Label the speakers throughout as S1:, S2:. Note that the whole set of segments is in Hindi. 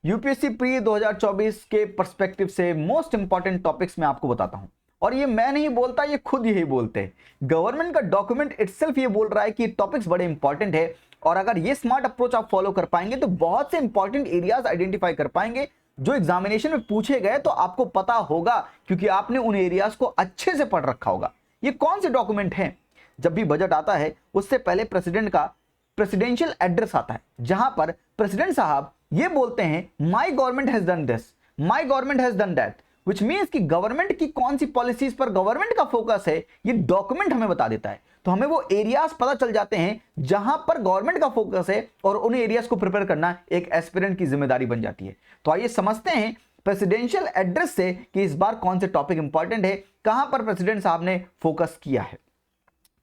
S1: यूपीएससी प्री 2024 के पर्सपेक्टिव से मोस्ट इंपॉर्टेंट टॉपिक्स मैं आपको बताता हूं। और ये मैं नहीं बोलता, ये खुद यही बोलते हैं। गवर्नमेंट का डॉक्यूमेंट इटसेल्फ ये बोल रहा है कि टॉपिक्स बड़े इंपॉर्टेंट है और अगर ये स्मार्ट अप्रोच आप फॉलो कर पाएंगे तो बहुत से इंपॉर्टेंट एरियाज आइडेंटिफाई कर पाएंगे जो एग्जामिनेशन में पूछे गए तो आपको पता होगा, क्योंकि आपने उन एरियाज को अच्छे से पढ़ रखा होगा। ये कौन से डॉक्यूमेंट हैं? जब भी बजट आता है उससे पहले प्रेसिडेंट का प्रेसिडेंशियल एड्रेस आता है, जहां पर प्रेसिडेंट साहब ये बोलते हैं my government has done this, my government has done that, which means कि गवर्नमेंट की कौन सी पॉलिसीज पर गवर्नमेंट का फोकस है ये डॉक्यूमेंट हमें बता देता है। तो हमें वो एरियाज पता चल जाते हैं जहां पर गवर्नमेंट का फोकस है और उन एरियाज को प्रिपेयर करना एक एस्पिरेंट की जिम्मेदारी बन जाती है। तो आइए समझते हैं प्रेसिडेंशियल एड्रेस से कि इस बार कौन से टॉपिक इंपॉर्टेंट है, कहां पर प्रेसिडेंट साहब ने फोकस किया है।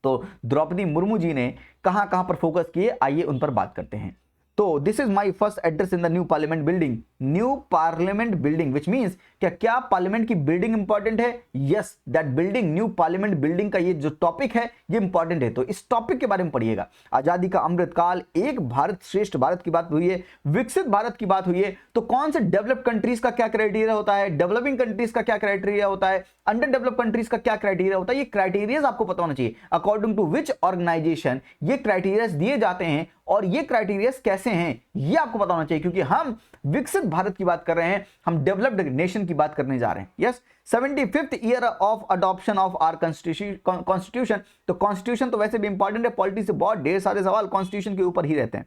S1: तो द्रौपदी मुर्मू जी ने कहां कहां पर फोकस किए, आइए उन पर बात करते हैं। तो this is my first address in the new parliament building. New parliament building which means क्या पार्लियामेंट की बिल्डिंग इंपॉर्टेंट है? Yes, that building, new parliament building का ये जो टॉपिक है ये इंपॉर्टेंट है। तो इस टॉपिक के बारे में पढ़िएगा। आजादी का अमृतकाल, एक भारत श्रेष्ठ भारत की बात हुई है, विकसित भारत की बात हुई है, तो कौन से डेवलप्ड कंट्रीज का क्या क्राइटेरिया होता है, डेवलपिंग कंट्रीज का क्या क्राइटेरिया होता है, अंडर डेवलप्ड कंट्रीज का क्या क्राइटेरिया होता है, ये क्राइटेरिया आपको पता होना चाहिए। अकॉर्डिंग टू विच ऑर्गेनाइजेशन ये क्राइटेरिया दिए जाते हैं और ये क्राइटेरिया कैसे हैं ये आपको पता होना चाहिए, क्योंकि हम विकसित भारत की बात कर रहे हैं, हम डेवलप्ड नेशन की बात करने जा रहे हैं। Yes, 75th year of adoption of our constitution. तो कॉन्स्टिट्यूशन तो वैसे भी इंपॉर्टेंट है, पॉलिटिक्स से बहुत ढेर सारे सवाल कॉन्स्टिट्यूशन के ऊपर ही रहते हैं।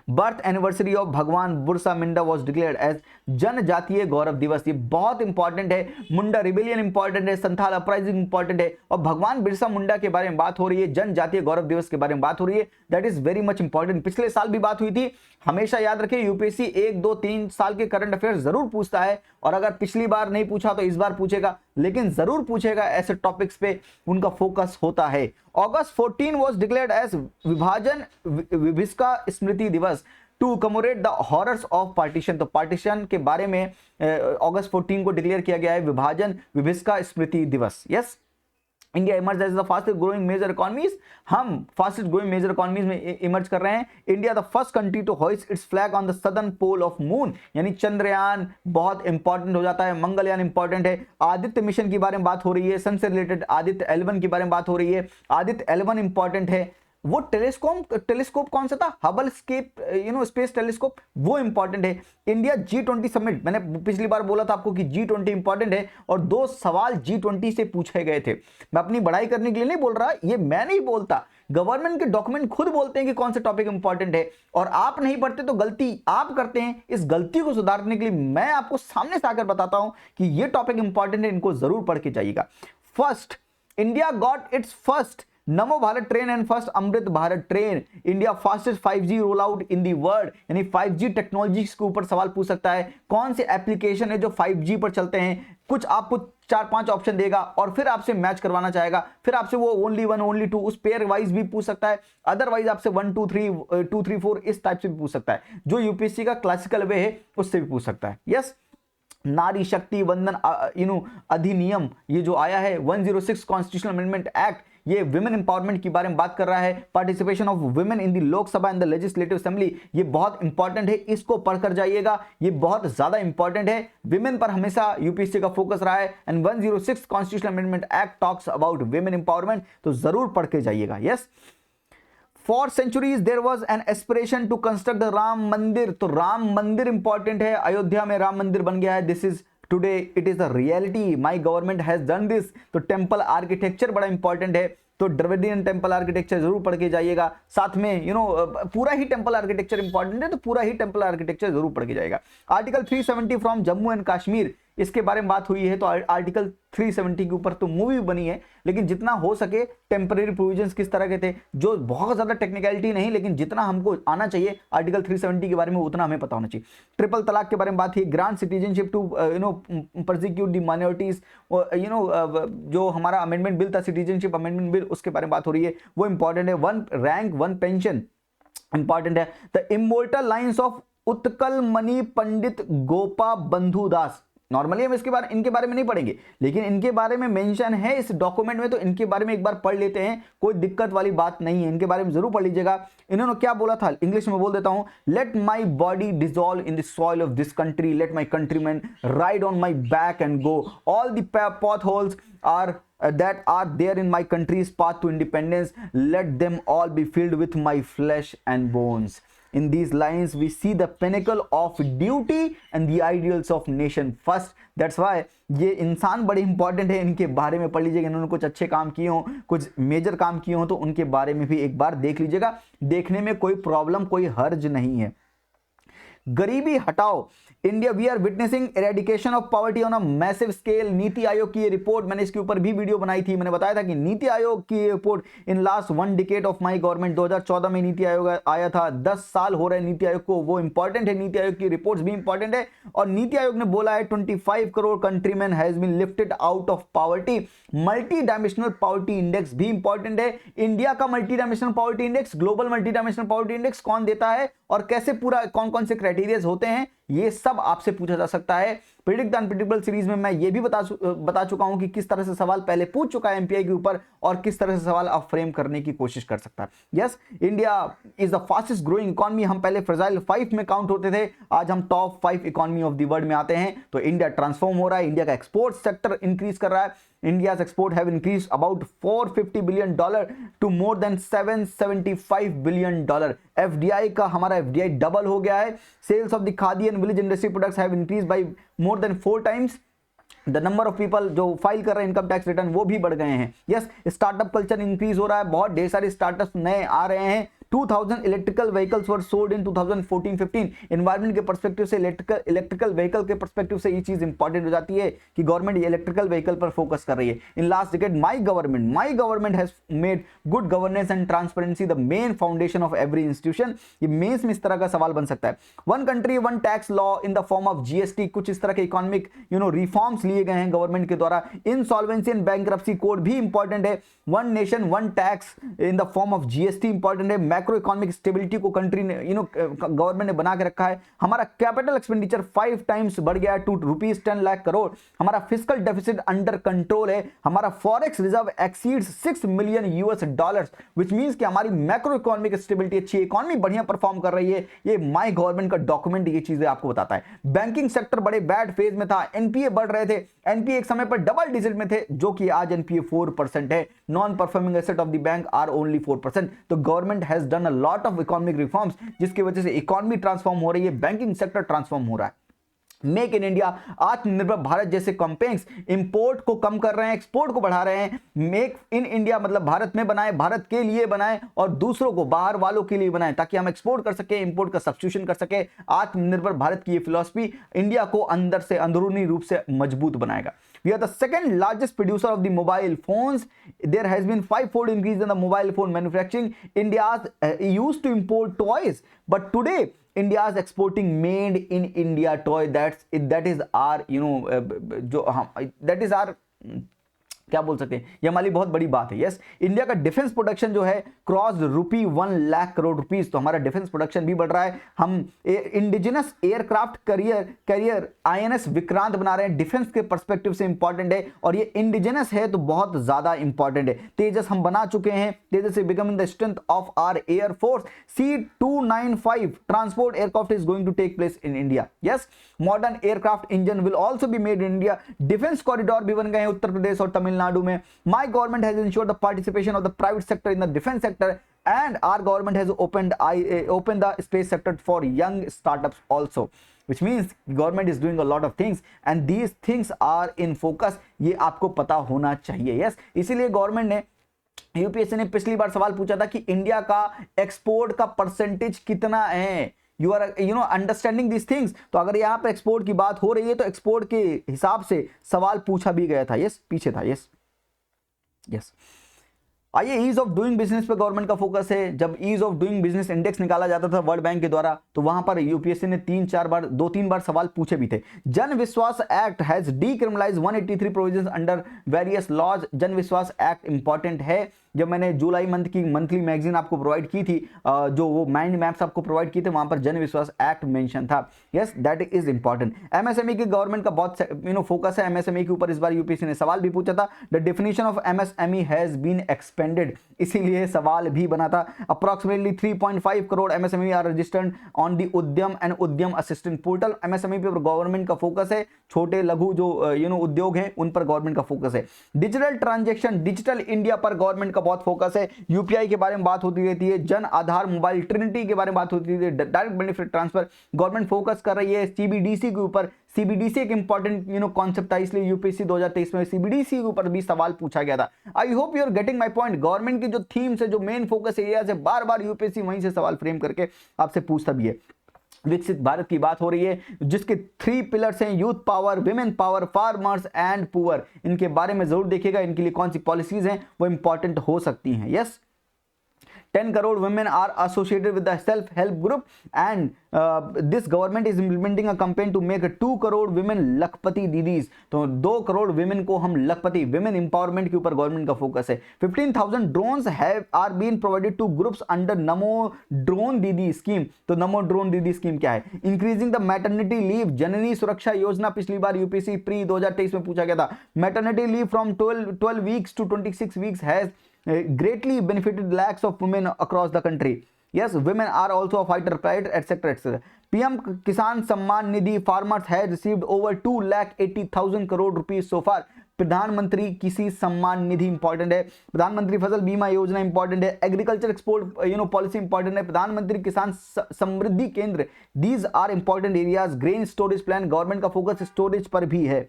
S1: बर्थ एनिवर्सरी ऑफ भगवान Birsa Munda was declared as जनजातीय गौरव दिवस। ये बहुत इंपॉर्टेंट है। मुंडा रिबेलियन इंपॉर्टेंट है, संथाल अपराइजिंग इंपॉर्टेंट है और भगवान बिरसा मुंडा के बारे में बात हो रही है, जनजातीय गौरव दिवस के बारे में बात हो रही है। That is very much important. पिछले साल भी बात हुई थी। हमेशा याद रखिए, यूपीएससी 1, 2, 3 साल के करंट अफेयर्स जरूर पूछता है और अगर पिछली बार नहीं पूछा तो इस बार पूछेगा, लेकिन जरूर पूछेगा। ऐसे टॉपिक्स पे उनका फोकस होता है। अगस्त 14 वॉज डिक्लेयर्ड एज विभाजन Vibhishika Smriti Diwas to commemorate the horrors of partition. तो पार्टीशन के बारे में अगस्त 14 को डिक्लेयर किया गया है विभाजन Vibhishika Smriti Diwas. Yes, India emerge as the fastest growing major economies. हम फास्टेस्ट ग्रोइंग मेजर इकोनॉमीज में इमर्ज कर रहे हैं। India the first country to hoist its flag on the southern pole of moon, यानी चंद्रयान बहुत इंपॉर्टेंट हो जाता है, मंगलयान इंपॉर्टेंट है। आदित्य मिशन के बारे में बात हो रही है, सन से रिलेटेड आदित्य L1 के बारे में बात हो रही है। आदित्य L1 इंपॉर्टेंट है। वो टेलीस्कोप कौन सा था? हबल स्पेस टेलीस्कोप, वो इंपॉर्टेंट है। इंडिया G20 समिट, मैंने पिछली बार बोला था आपको कि G20 इंपॉर्टेंट है और 2 सवाल G20 से पूछे गए थे। मैं अपनी बढ़ाई करने के लिए नहीं बोल रहा, ये मैं नहीं बोलता, गवर्नमेंट के डॉक्यूमेंट खुद बोलते हैं कि कौन सा टॉपिक इंपॉर्टेंट है और आप नहीं पढ़ते तो गलती आप करते हैं। इस गलती को सुधारने के लिए मैं आपको सामने से आकर बताता हूं कि ये टॉपिक इंपॉर्टेंट है, इनको जरूर पढ़ के जाइएगा। First, India got its first Namo Bharat train and first Amrit Bharat train. India fastest 5G roll out in the world, यानी 5G टेक्नोलॉजी के ऊपर सवाल पूछ सकता है। कौन से एप्लीकेशन है जो 5G पर चलते हैं? कुछ आपको 4-5 ऑप्शन देगा और फिर आपसे मैच करवाना चाहेगा, फिर आपसे वो ओनली 1 ओनली 2 उस पेयर वाइज भी पूछ सकता है, अदरवाइज आपसे 1 2 3 4 इस टाइप से भी पूछ सकता है। जो यूपीएससी का क्लासिकल वे है उससे भी पूछ सकता है। यस, नारी शक्ति वंदन अधिनियम ये जो आया है 106 कॉन्स्टिट्यूशनल अमेंडमेंट एक्ट, ये विमेन इंपावरमेंट के बारे में बात कर रहा है। Participation of women in the Lok Sabha and the legislative assembly, ये बहुत इंपॉर्टेंट है, इसको पढ़कर जाइएगा, ये बहुत ज्यादा इंपॉर्टेंट है। विमेन पर हमेशा यूपीएससी का फोकस रहा है and 106 constitutional amendment act talks about women empowerment, तो जरूर पढ़ के जाइएगा। Yes, for centuries there was an aspiration to construct the Ram Mandir. तो राम मंदिर इंपॉर्टेंट है, अयोध्या में राम मंदिर बन गया है। This is today it is the reality, my government has done this. तो टेंपल आर्किटेक्चर बड़ा इंपॉर्टेंट है, तो द्रविडियन टेंपल आर्किटेक्चर जरूर पढ़ के जाइएगा। साथ में पूरा ही टेंपल आर्किटेक्चर इंपॉर्टेंट है, तो पूरा ही टेंपल आर्किटेक्चर जरूर पढ़ के जाएगा। Article 370 from Jammu and Kashmir, इसके बारे में बात हुई है। तो आर्टिकल 370 के ऊपर तो मूवी बनी है, लेकिन जितना हो सके टेम्पररी प्रोविजंस किस तरह के थे, जो बहुत ज्यादा टेक्निकलिटी नहीं, लेकिन जितना हमको आना चाहिए आर्टिकल 370 के बारे में उतना हमें पता होना चाहिए। ट्रिपल तलाक के बारे में बात है, grant citizenship to prosecute the minorities, जो हमारा अमेंडमेंट बिल था, सिटीजनशिप अमेंडमेंट बिल, उसके बारे में बात हो रही है, वो इंपॉर्टेंट है। 1 रैंक 1 पेंशन इंपॉर्टेंट है। The immortal lines of Utkal Mani Pandit Gopabandhu Das, normally हम इनके बारे में नहीं पढ़ेंगे, लेकिन इनके बारे में मेंशन है इस डॉक्यूमेंट में, तो इनके बारे में एक बार पढ़ लेते हैं, कोई दिक्कत वाली बात नहीं है, इनके बारे में जरूर पढ़ लीजिएगा। इन्होंने क्या बोला था, इंग्लिश में बोल देता हूं, let my body dissolve in the soil of this country, let my countryman ride on my back and go, all the path holes are that are there in my country's path to independence, let them all be filled with my flesh and bones. In these lines we see the pinnacle of duty and the ideals of nation first. That's why ये इंसान बड़े इंपॉर्टेंट है, इनके बारे में पढ़ लीजिएगा। इन्होंने कुछ अच्छे काम किए हों, कुछ मेजर काम किए हों, तो उनके बारे में भी एक बार देख लीजिएगा, देखने में कोई प्रॉब्लम, कोई हर्ज नहीं है। गरीबी हटाओ, India we are witnessing eradication of poverty on a massive scale. NITI Aayog की ये रिपोर्ट, मैंने इसके ऊपर भी वीडियो बनाई थी, मैंने बताया था कि नीति आयोग की report in last 1 decade of my government, 2014 में नीति आयोग आया था, 10 साल हो रहे हैं नीति आयोग को, वो इंपॉर्टेंट है, नीति आयोग की रिपोर्ट्स भी इंपॉर्टेंट है। और नीति आयोग ने बोला है 25 crore countryman has been lifted out of poverty. Multi dimensional poverty index भी इंपॉर्टेंट है। इंडिया का multi dimensional poverty index, global multi dimensional poverty index कौन देता है और कैसे, पूरा कौन कौन से क्राइटेरिया होते हैं, ये सब आपसे पूछा जा सकता है। प्रिडिक्ट द अनप्रिडिक्टेबल सीरीज में मैं ये भी बता चुका हूं कि किस तरह से सवाल पहले पूछ चुका है एमपीआई के ऊपर और किस तरह से सवाल आप फ्रेम करने की कोशिश कर सकता है। Yes, India is the fastest growing economy. हम पहले फ्रेजाइल 5 में काउंट होते थे, आज हम top 5 economy of the world में आते हैं। तो इंडिया ट्रांसफॉर्म हो रहा है, इंडिया का एक्सपोर्ट सेक्टर इंक्रीज कर रहा है। India's export have increased about $450 billion to more than $775 billion. FDI का हमारा FDI डबल हो गया है। Sales of the khadi and village industry products have increased by more than 4 times. The number of people जो फाइल कर रहे हैं इनकम टैक्स रिटर्न वो भी बढ़ गए हैं। यस, स्टार्टअप कल्चर इंक्रीज हो रहा है, बहुत ढेर सारे स्टार्टअप्स नए आ रहे हैं। 2000 electrical vehicles were sold in 2014-15। Environment के पर्सपेक्टिव से, इलेक्ट्रिकल व्हीकल के पर्सपेक्टिव से ये चीज इंपॉर्टेंट हो जाती है कि गवर्नमेंट इलेक्ट्रिकल व्हीकल पर फोकस कर रही है। In last decade my government has made good governance and transparency the main foundation of every institution. ये मेंस में इस तरह का सवाल बन सकता है। One country one tax law in the form of GST, कुछ इस तरह के इकोनॉमिक रिफॉर्म्स लिए गए हैं गवर्नमेंट के द्वारा। इंसॉल्वेंसी एंड बैंकरप्सी कोड भी इंपॉर्टेंट है। One nation one tax in the form of GST important है। मैक्रो इकोनॉमिक स्टेबिलिटी को कंट्री ने गवर्नमेंट ने बना के रखा है। हमारा कैपिटल एक्सपेंडिचर 5 टाइम्स बढ़ गया है टू ₹10 लाख करोड़। हमारा फिस्कल डेफिसिट अंडर कंट्रोल है। हमारा forex reserve exceeds $6 million which means कि हमारी मैक्रो इकोनॉमिक स्टेबिलिटी अच्छी है, इकोनॉमी बढ़िया परफॉर्म कर रही है। ये माय गवर्नमेंट का डॉक्यूमेंट ये चीजें आपको बताता है। बैंकिंग सेक्टर बड़े बैड फेज में था, एनपीए बढ़ रहे थे, एनपीए एक समय पर डबल डिजिट में थे, जो कि आज एनपीए 4% है। Non performing asset of the bank are only 4%। तो government has done a lot of economic reforms, जिसकी वजह से इकोनॉमी ट्रांसफॉर्म हो रही है, बैंकिंग सेक्टर ट्रांसफॉर्म हो रहा है। मेक इन इंडिया, आत्मनिर्भर भारत जैसे कैंपेन्स इंपोर्ट को कम कर रहे हैं, एक्सपोर्ट को बढ़ा रहे हैं। मेक इन इंडिया मतलब भारत में बनाए, भारत के लिए बनाए और दूसरों को, बाहर वालों के लिए बनाए, ताकि हम एक्सपोर्ट कर सके, इंपोर्ट का सब्स्टिट्यूशन कर सके। आत्मनिर्भर भारत की ये फिलॉसफी इंडिया को अंदर से, अंदरूनी रूप से मजबूत बनाएगा। We are the second largest producer of the mobile phones. There has been 5-fold increase in the mobile phone manufacturing. India used to import toys, but today India is exporting made in India toy. That is our that is our क्या बोल सकते हैं, ये हमारी बहुत बड़ी बात है। यस, इंडिया का डिफेंस प्रोडक्शन जो है क्रॉस ₹1 लाख करोड़ रुपीस, तो हमारा डिफेंस प्रोडक्शन भी बढ़ रहा है। हम indigenous aircraft carrier INS Vikrant बना रहे हैं, डिफेंस के पर्सपेक्टिव से इंपॉर्टेंट है, और ये इंडिजिनस है तो बहुत ज्यादा इंपॉर्टेंट है। तेजस हम बना चुके हैं, Tejas is becoming the strength of our air force. C295 transport aircraft is going to take place in India. Yes, modern aircraft engine will also be made in India. Defence corridor भी बन गए हैं उत्तर प्रदेश और तमिलनाडु में। My government has ensured the participation of the private sector in the defense sector, and our government has opened the space sector for young startups also, which means government is doing a lot of things and these things are in focus. ये आपको पता होना चाहिए। यस, इसीलिए गवर्नमेंट ने, यूपीएससी ने पिछली बार सवाल पूछा था कि इंडिया का एक्सपोर्ट का परसेंटेज कितना है। You are understanding this things. तो अगर यहाँ पे एक्सपोर्ट की बात हो रही है तो एक्सपोर्ट के हिसाब से सवाल पूछा भी गया था। यस, पीछे था। यस, आइए, ईज ऑफ डूइंग बिजनेस पे गवर्नमेंट का फोकस है। जब ease of doing business index निकाला जाता था वर्ल्ड बैंक के द्वारा, तो वहां पर यूपीएससी ने 2-3 बार सवाल पूछे भी थे। Jan Vishwas act has decriminalised 183 provisions under various laws. Jan Vishwas act important है, जब मैंने जुलाई मंथ की मंथली मैगजीन आपको प्रोवाइड की थी, जो वो माइंड मैप्स आपको प्रोवाइड किए थे, वहां पर जन विश्वास एक्ट मेंशन था। Yes, that is important. MSME की गवर्नमेंट का बहुत फोकस है एमएसएमई के ऊपर। इस बार यूपीएससी ने सवाल भी पूछा था, the definition of MSME has been expanded, इसीलिए सवाल भी बना था। Approximately 3.5 crore MSME are registered on the Udyam and Udyam assistant portal. MSME पे गवर्नमेंट का फोकस है, छोटे लघु जो उद्योग हैं उन पर गवर्नमेंट का फोकस है। डिजिटल ट्रांजैक्शन, डिजिटल इंडिया पर गवर्नमेंट का बहुत फोकस है। यूपीआई के बारे में बात होती रहती है, जन आधार मोबाइल ट्रिनिटी के बारे में बात होती है, direct benefit transfer government focus कर रही है। सीबीडीसी के ऊपर, सीबीडीसी एक इंपॉर्टेंट कॉन्सेप्ट था, इसलिए यूपीएससी 2023 में सीबीडीसी के ऊपर भी सवाल पूछा गया था। I hope you are getting my point. Government की जो थीम्स है, जो मेन फोकस एरिया से बार बार यूपीएससी वहीं से सवाल फ्रेम करके आपसे पूछता भी है। विकसित भारत की बात हो रही है, जिसके 3 पिलर्स हैं, youth power, women power, farmers and poor. इनके बारे में जरूर देखिएगा, इनके लिए कौन सी पॉलिसीज हैं वो इंपॉर्टेंट हो सकती हैं। Yes, 10 crore women are associated with the self-help group, and this government is implementing a campaign to make 2 crore women लखपति दीदीज। तो 2 करोड़ women को हम लखपति, women empowerment के ऊपर गवर्नमेंट का फोकस है। 15,000 drones are being provided to groups under NaMo drone दीदी स्कीम। तो नमो ड्रोन दीदी स्कीम क्या है? इंक्रीजिंग द मैटरनिटी लीव, जननी सुरक्षा योजना पिछली बार यूपीएससी प्री 2023 में पूछा गया था। Maternity leave from 12 weeks to 26 weeks has greatly benefited lakhs of women across the country. Yes, women are also a fighter pride, etc., etc. PM Kisan Samman Nidhi, farmers have received over 2,80,000 crore rupees so far. प्रधानमंत्री किसी सम्मान निधि इंपॉर्टेंट है, प्रधानमंत्री फसल बीमा योजना इंपॉर्टेंट है, एग्रीकल्चर एक्सपोर्ट पॉलिसी इंपॉर्टेंट है, प्रधानमंत्री Kisan Samriddhi Kendra, these are important areas. Grain storage plan, government का फोकस स्टोरेज पर भी है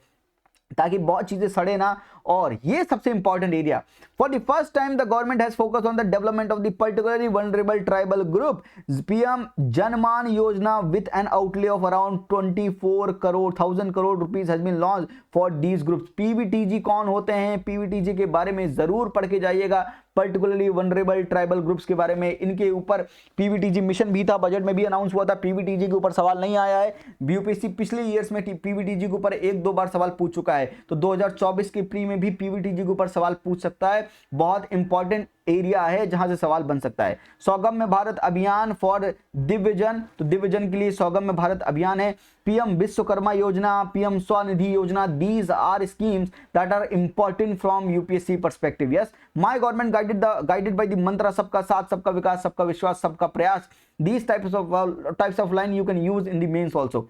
S1: ताकि बहुत चीजें सड़े ना। और ये सबसे important area, for the first time the government has focus on the development of the particularly vulnerable tribal group. PM Janman Yojana with an outlay of around 24,000 crore rupees has been launch for these groups. PVTG कौन होते हैं? पीवीटीजी के बारे में जरूर पढ़ के जाइएगा, पर्टिकुलरली वनरेबल ट्राइबल ग्रुप्स के बारे में। इनके ऊपर पीवीटीजी मिशन भी था, बजट में भी अनाउंस हुआ था। पीवीटीजी के ऊपर सवाल नहीं आया है। यूपीएससी पिछले ईयर्स में पीवीटीजी के ऊपर 1-2 बार सवाल पूछ चुका है, तो 2024 के प्री में भी पीवीटीजी के ऊपर सवाल पूछ सकता है। बहुत इंपॉर्टेंट एरिया है जहां से सवाल बन सकता है। सौगम्य भारत अभियान फॉर दिव्यजन, तो दिव्यजन के लिए सौगम्य भारत अभियान है। पीएम विश्वकर्मा योजना, PM Svanidhi Yojana, these are schemes that are important from UPSC perspective. Yes, my government guided by the mantra सबका साथ, सबका विकास, सबका विश्वास, सबका प्रयास। These types of line you can use in the mains also.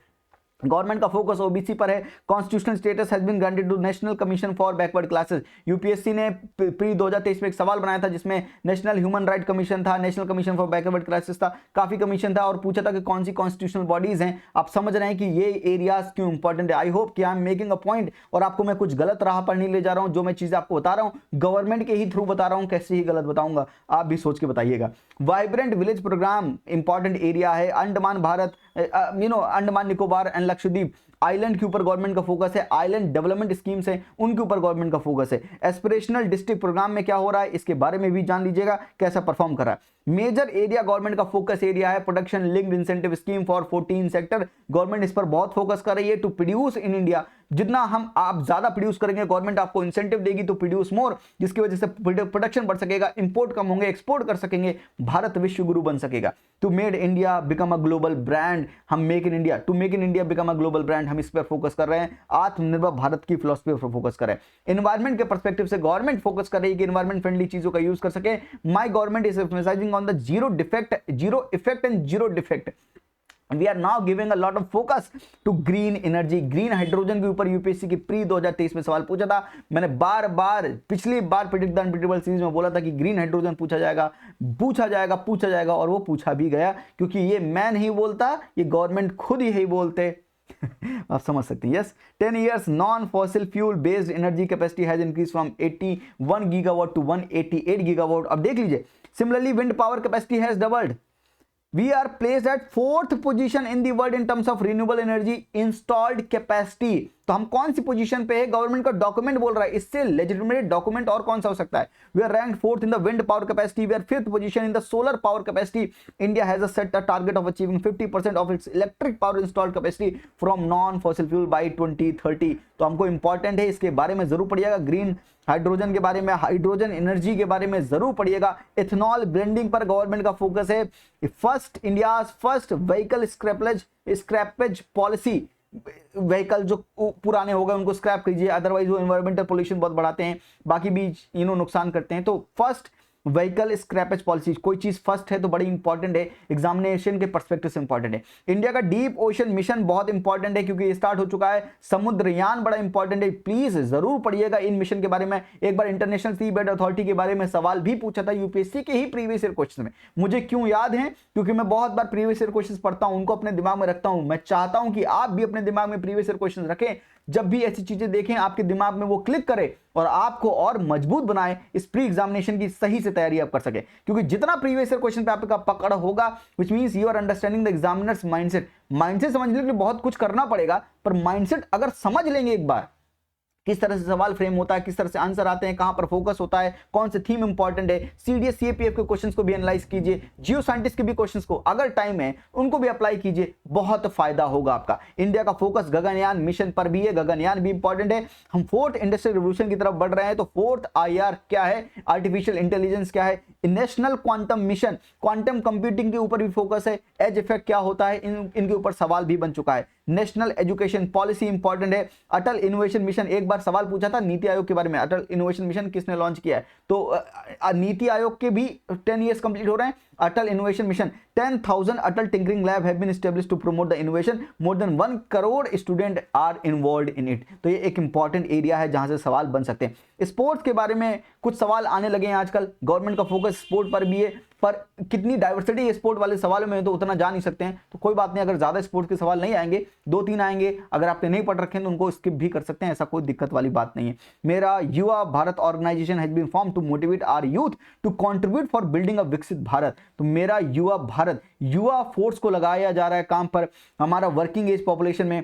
S1: Government का फोकस ओबीसी पर है। Constitutional status has been granted to national commission for backward classes. UPSC ने प्री 2023 में एक सवाल बनाया था जिसमें नेशनल ह्यूमन राइट कमीशन था, national commission for backward classes था, काफी कमीशन था, और पूछा था कि कौन सी कॉन्स्टिट्यूशनल बॉडीज हैं। आप समझ रहे हैं कि ये एरियाज क्यों इंपॉर्टेंट है। आई होप कि I am making a point और आपको मैं कुछ गलत राह पर नहीं ले जा रहा हूं। जो मैं चीजें आपको बता रहा हूं गवर्नमेंट के ही थ्रू बता रहा हूं, कैसे ही गलत बताऊंगा आप भी सोच के बताइएगा। Vibrant village program important area है। अंडमान भारत, अंडमान निकोबार एंड लक्षद्वीप आइलैंड के ऊपर गवर्नमेंट का फोकस है। आइलैंड डेवलपमेंट स्कीम्स है, उनके ऊपर गवर्नमेंट का फोकस है। एस्पिरेशनल डिस्ट्रिक्ट प्रोग्राम में क्या हो रहा है इसके बारे में भी जान लीजिएगा, कैसा परफॉर्म कर रहा है। मेजर एरिया गवर्नमेंट का फोकस एरिया है production linked incentive scheme for 14 sector. Government इस पर बहुत फोकस कर रही है टू प्रोड्यूस इन इंडिया। जितना आप ज्यादा प्रोड्यूस करेंगे गवर्नमेंट आपको इंसेंटिव देगी टू प्रोड्यूस मोर, जिसकी वजह से प्रोडक्शन बढ़ सकेगा, इंपोर्ट कम होंगे, एक्सपोर्ट कर सकेंगे, भारत विश्व गुरु बन सकेगा। To made India become a global brand, हम make in India, to make in India become a global brand, हम इस पर फोकस कर रहे हैं। आत्मनिर्भर भारत की फिलॉसफी पर फोकस कर रहे हैं। एनवायरमेंट के पर्सपेक्टिव से गवर्नमेंट फोकस कर रही है कि एनवायरमेंट फ्रेंडली चीजों का यूज कर सके। My government is emphasising on the zero effect and zero defect. We are now giving a lot of focus to green energy, green hydrogen के ऊपर यूपीएससी की प्री 2023 में सवाल पूछा था। मैंने बार बार पिछली बार प्रेडिक्ट द अनप्रेडिक्टेबल सीरीज में बोला था कि ग्रीन हाइड्रोजन पूछा जाएगा और वो पूछा भी गया, क्योंकि ये मैं नहीं बोलता, ये गवर्नमेंट खुद ही बोलते। आप समझ सकते हैं। Yes, 10 years non fossil fuel based energy capacity has increase from 81 gigawatt to 188 gigawatt. अब देख लीजिए, similarly wind power capacity has doubled. We are placed at 4th position in the world in terms of renewable energy installed capacity। तो हम कौन सी पोजीशन पे है, गवर्नमेंट का डॉक्यूमेंट बोल रहा है, इससे लेजिटिमेट डॉक्यूमेंट और कौन सा हो सकता है। We are rank 4th in the wind power capacity, we are 5th position in the solar power capacity. India has set a target of achieving 50% of its electric power installed capacity from non fossil fuel by 2030। तो हमको इंपॉर्टेंट है, इसके बारे में जरूर पढ़िएगा। ग्रीन हाइड्रोजन के बारे में, हाइड्रोजन एनर्जी के बारे में जरूर पढ़िएगा। इथेनॉल ब्लेंडिंग पर गवर्नमेंट का फोकस है। First India first vehicle scrappage policy, vehicle जो पुराने हो गए उनको स्क्रैप कीजिए, अदरवाइज वो एनवायरमेंटल पोल्यूशन बहुत बढ़ाते हैं, बाकी भी नुकसान करते हैं। तो फर्स्ट व्हीकल स्क्रैपेज पॉलिसी, कोई चीज फर्स्ट है तो बड़ी इंपॉर्टेंट है, एग्जामिनेशन के पर्सपेक्टिव से इंपॉर्टेंट है। इंडिया का डीप ओशन मिशन बहुत इंपॉर्टेंट है क्योंकि स्टार्ट हो चुका है। समुद्रयान बड़ा इंपॉर्टेंट है, प्लीज जरूर पढ़िएगा इन मिशन के बारे में। एक बार इंटरनेशनल सी बेड अथॉरिटी के बारे में सवाल भी पूछा था यूपीएससी के ही प्रीवियस ईयर क्वेश्चन में। मुझे क्यों याद है, क्योंकि मैं बहुत बार प्रीवियस ईयर क्वेश्चन पढ़ता हूं, उनको अपने दिमाग में रखता हूं। मैं चाहता हूं कि आप भी अपने दिमाग में प्रीवियस ईयर क्वेश्चन रखें, जब भी ऐसी चीजें देखें आपके दिमाग में वो क्लिक करे और आपको और मजबूत बनाए, इस प्री एग्जामिनेशन की सही से तैयारी आप कर सके। क्योंकि जितना प्रीवियस ईयर क्वेश्चन पे आपका पकड़ होगा, which means you are understanding the examiners mindset. Mindset समझने के लिए बहुत कुछ करना पड़ेगा, पर माइंडसेट अगर समझ लेंगे एक बार, किस तरह से सवाल फ्रेम होता है, किस तरह से आंसर आते हैं, कहां पर फोकस होता है, कौन से थीम इंपॉर्टेंट है, सीडीएस सीएपीएफ के क्वेश्चंस को भी एनालाइज कीजिए, जियो साइंटिस्ट के भी क्वेश्चंस को अगर टाइम है उनको भी अप्लाई कीजिए, बहुत फायदा होगा आपका। इंडिया का फोकस गगनयान मिशन पर भी है, गगनयान भी इंपॉर्टेंट है। हम 4th इंडस्ट्रियल रिवॉल्यूशन की तरफ बढ़ रहे हैं, तो 4th IR क्या है, आर्टिफिशियल इंटेलिजेंस क्या है, national quantum mission, quantum computing के ऊपर भी फोकस है, एज इफेक्ट क्या होता है, इनके ऊपर सवाल भी बन चुका है। नेशनल एजुकेशन पॉलिसी इंपॉर्टेंट है। अटल इनोवेशन मिशन, एक बार सवाल पूछा था नीति आयोग के बारे में, अटल इनोवेशन मिशन किसने लॉन्च किया है, तो नीति आयोग के भी 10 इयर्स कंप्लीट हो रहे हैं। Atal innovation mission, 10,000 Atal tinkering lab have been established to promote the innovation, more than 1 crore student are involved in it. तो ये एक इंपॉर्टेंट एरिया है जहां से सवाल बन सकते हैं। स्पोर्ट्स के बारे में कुछ सवाल आने लगे हैं आजकल, गवर्नमेंट का फोकस स्पोर्ट पर भी है, पर कितनी डाइवर्सिटी है स्पोर्ट वाले सवालों में तो उतना जा नहीं सकते हैं। तो कोई बात नहीं, अगर ज्यादा स्पोर्ट्स के सवाल नहीं आएंगे, 2-3 आएंगे, अगर आपने नहीं पढ़ रखे हैं तो उनको स्किप भी कर सकते हैं, ऐसा कोई दिक्कत वाली बात नहीं है। Mera Yuva Bharat organization has been form to motivate our youth to contribute for building a Viksit Bharat. तो मेरा युवा भारत, युवा फोर्स को लगाया जा रहा है काम पर। हमारा वर्किंग एज पॉपुलेशन में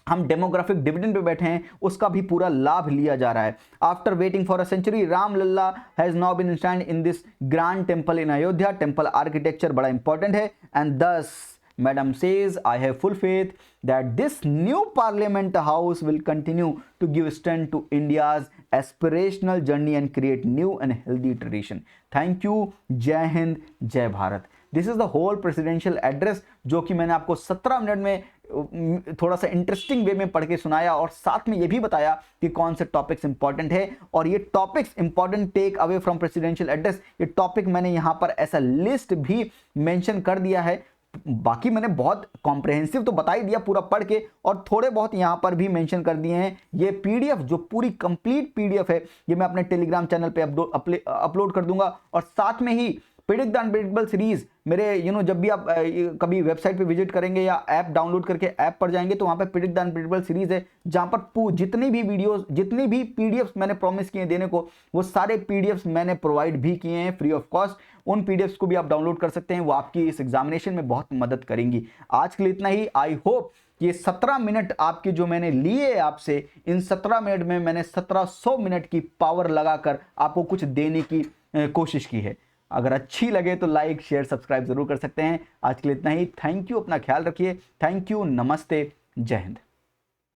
S1: हम डेमोग्राफिक डिविडेंड पे बैठे हैं, उसका भी पूरा लाभ लिया जा रहा है। After waiting for a century, Ram Lalla has now been installed in this grand temple in Ayodhya. Temple architecture बड़ा इंपॉर्टेंट है। And this Madam says, I have full faith that this new parliament house will continue to give strength to India's aspirational journey and create new and healthy tradition. Thank you. जय हिंद, जय Bharat. This is the whole presidential address, जो कि मैंने आपको 17 मिनट में थोड़ा सा इंटरेस्टिंग वे में पढ़ के सुनाया और साथ में ये भी बताया कि कौन से टॉपिक्स इंपॉर्टेंट है। और ये topics important take away from presidential address, ये टॉपिक मैंने यहां पर ऐसा लिस्ट भी मेंशन कर दिया है। बाकी मैंने बहुत कॉम्प्रहेंसिव तो बता ही दिया पूरा पढ़ के, और थोड़े बहुत यहां पर भी मेंशन कर दिए हैं। ये पीडीएफ जो पूरी कंप्लीट पीडीएफ है, ये मैं अपने टेलीग्राम चैनल पे अपलोड कर दूंगा। और साथ में ही प्रेडिक्ट द अनप्रेडिक्टेबल सीरीज मेरे जब भी आप कभी वेबसाइट पे विजिट करेंगे या ऐप डाउनलोड करके ऐप पर जाएंगे तो वहां पे प्रेडिक्ट द अनप्रेडिक्टेबल सीरीज है, जहां पर जितनी भी वीडियोस, जितनी भी पीडीएफ्स मैंने प्रॉमिस किए देने को, वो सारे पीडीएफ्स मैंने प्रोवाइड भी किए हैं फ्री ऑफ कॉस्ट। उन पीडीएफ्स को भी आप डाउनलोड कर सकते हैं, वो आपकी इस एग्जामिनेशन में बहुत मदद करेंगी। आज के लिए इतना ही। आई होप ये 17 मिनट आपके जो मैंने लिए आपसे, इन 17 मिनट में मैंने 1700 मिनट की पावर लगाकर आपको कुछ देने की कोशिश की है। अगर अच्छी लगे तो लाइक शेयर सब्सक्राइब जरूर कर सकते हैं। आज के लिए इतना ही। थैंक यू, अपना ख्याल रखिए। थैंक यू, नमस्ते, जय हिंद।